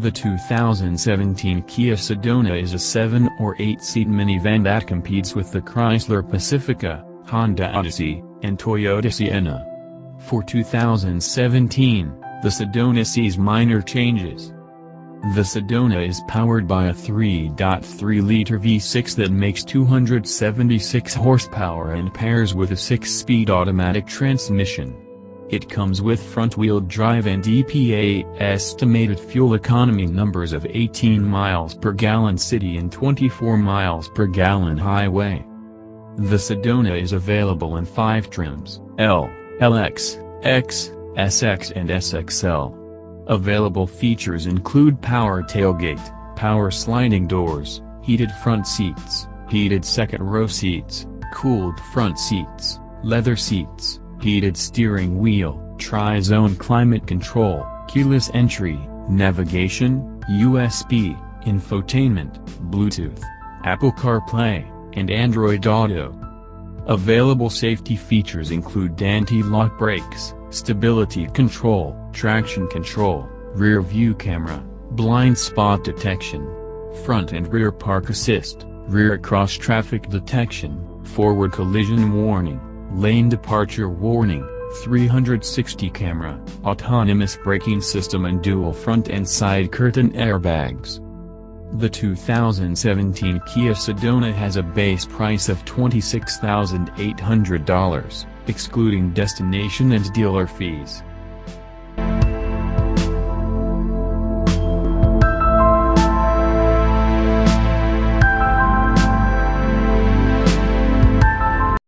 The 2017 Kia Sedona is a 7 or 8-seat minivan that competes with the Chrysler Pacifica, Honda Odyssey, and Toyota Sienna. For 2017, the Sedona sees minor changes. The Sedona is powered by a 3.3-liter V6 that makes 276 horsepower and pairs with a 6-speed automatic transmission. It comes with front-wheel drive and EPA estimated fuel economy numbers of 18 miles per gallon city and 24 miles per gallon highway. The Sedona is available in 5 trims: L, LX, X, SX and SXL. Available features include power tailgate, power sliding doors, heated front seats, heated second-row seats, cooled front seats, leather seats, heated steering wheel, tri-zone climate control, keyless entry, navigation, USB, infotainment, Bluetooth, Apple CarPlay, and Android Auto. Available safety features include anti-lock brakes, stability control, traction control, rear view camera, blind spot detection, front and rear park assist, rear cross traffic detection, forward collision warning, lane departure warning, 360 camera, autonomous braking system and dual front and side curtain airbags. The 2017 Kia Sedona has a base price of $26,800, excluding destination and dealer fees.